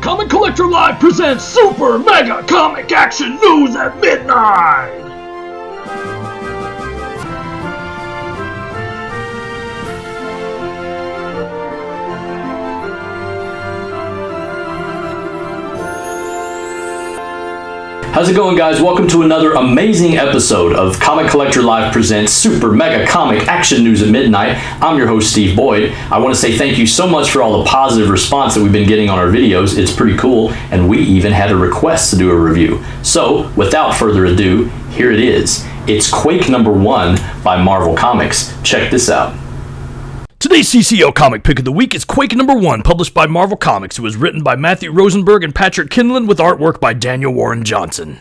Comic Collector Live presents Super Mega Comic Action News at Midnight! How's it going, guys? Welcome to another amazing episode of Comic Collector Live presents Super Mega Comic Action News at Midnight. I'm your host, Steve Boyd. I want to say thank you so much for all the positive response that we've been getting on our videos. It's pretty cool, and we even had a request to do a review. So, without further ado, here it is. It's Quake number 1 by Marvel Comics. Check this out. Today's CCO comic pick of the week is Quake number 1, published by Marvel Comics. It was written by Matthew Rosenberg and Patrick Kinlan with artwork by Daniel Warren Johnson.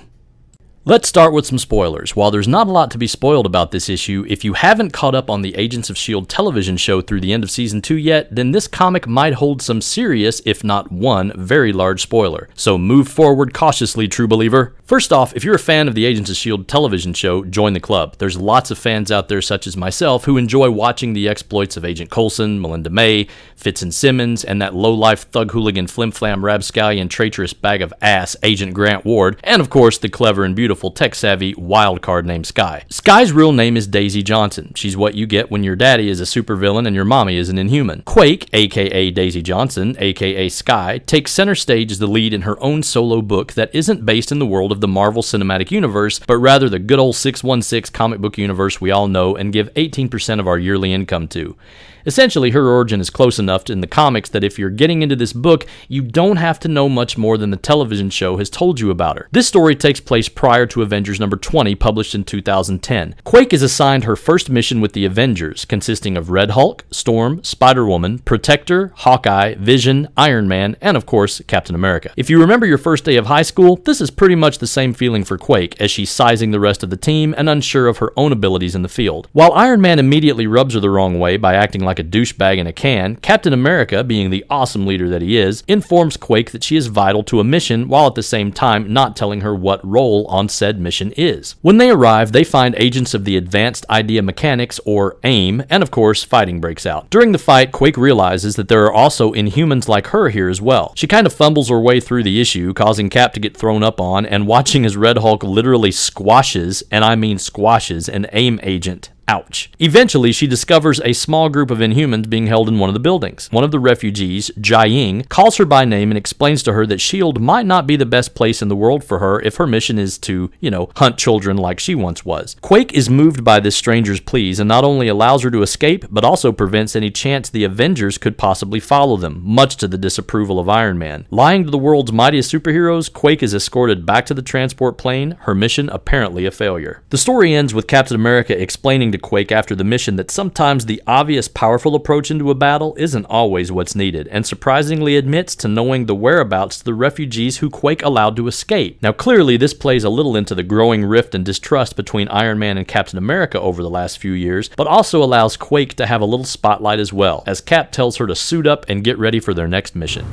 Let's start with some spoilers. While there's not a lot to be spoiled about this issue, if you haven't caught up on the Agents of S.H.I.E.L.D. television show through the end of Season 2 yet, then this comic might hold some serious, if not one, very large spoiler. So move forward cautiously, true believer. First off, if you're a fan of the Agents of S.H.I.E.L.D. television show, join the club. There's lots of fans out there, such as myself, who enjoy watching the exploits of Agent Coulson, Melinda May, Fitz and Simmons, and that low-life thug hooligan flim-flam rapscallion traitorous bag of ass, Agent Grant Ward, and of course the clever and beautiful tech-savvy wild card named Skye. Skye's real name is Daisy Johnson. She's what you get when your daddy is a supervillain and your mommy is an inhuman. Quake, aka Daisy Johnson, aka Skye, takes center stage as the lead in her own solo book that isn't based in the world of the Marvel Cinematic Universe, but rather the good old 616 comic book universe we all know and give 18% of our yearly income to. Essentially, her origin is close enough in the comics that if you're getting into this book, you don't have to know much more than the television show has told you about her. This story takes place prior to Avengers number 20, published in 2010. Quake is assigned her first mission with the Avengers, consisting of Red Hulk, Storm, Spider-Woman, Protector, Hawkeye, Vision, Iron Man, and of course, Captain America. If you remember your first day of high school, this is pretty much the same feeling for Quake, as she's sizing the rest of the team and unsure of her own abilities in the field. While Iron Man immediately rubs her the wrong way by acting like a douchebag in a can, Captain America, being the awesome leader that he is, informs Quake that she is vital to a mission while at the same time not telling her what role on said mission is. When they arrive, they find agents of the Advanced Idea Mechanics, or AIM, and of course, fighting breaks out. During the fight, Quake realizes that there are also Inhumans like her here as well. She kind of fumbles her way through the issue, causing Cap to get thrown up on, and watching as Red Hulk literally squashes, and I mean squashes, an AIM agent. Ouch. Eventually, she discovers a small group of Inhumans being held in one of the buildings. One of the refugees, Jia-Ying, calls her by name and explains to her that S.H.I.E.L.D. might not be the best place in the world for her if her mission is to, hunt children like she once was. Quake is moved by this stranger's pleas and not only allows her to escape, but also prevents any chance the Avengers could possibly follow them, much to the disapproval of Iron Man. Lying to the world's mightiest superheroes, Quake is escorted back to the transport plane, her mission apparently a failure. The story ends with Captain America explaining to Quake after the mission that sometimes the obvious powerful approach into a battle isn't always what's needed, and surprisingly admits to knowing the whereabouts of the refugees who Quake allowed to escape. Now clearly this plays a little into the growing rift and distrust between Iron Man and Captain America over the last few years, but also allows Quake to have a little spotlight as well, as Cap tells her to suit up and get ready for their next mission.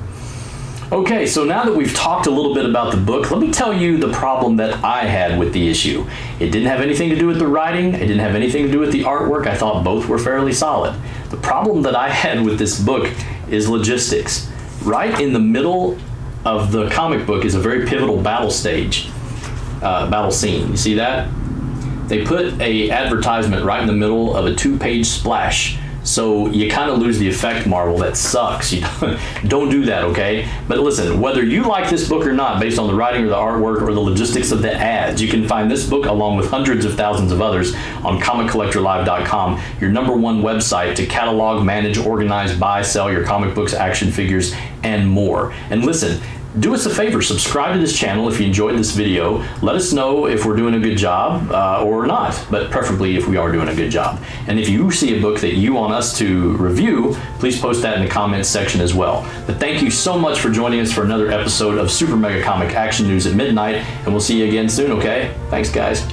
Okay, so now that we've talked a little bit about the book, let me tell you the problem that I had with the issue. It didn't have anything to do with the writing, it didn't have anything to do with the artwork. I thought both were fairly solid. The problem that I had with this book is logistics. Right in the middle of the comic book is a very pivotal battle scene. You see that? They put an advertisement right in the middle of a 2-page splash. So you kind of lose the effect, Marvel. That sucks. You don't do that, okay? But listen, whether you like this book or not, based on the writing or the artwork or the logistics of the ads, you can find this book along with hundreds of thousands of others on ComicCollectorLive.com, your #1 website to catalog, manage, organize, buy, sell your comic books, action figures, and more. And listen, do us a favor, subscribe to this channel if you enjoyed this video. Let us know if we're doing a good job or not, but preferably if we are doing a good job. And if you see a book that you want us to review, please post that in the comments section as well. But thank you so much for joining us for another episode of Super Mega Comic Action News at Midnight, and we'll see you again soon, okay? Thanks, guys.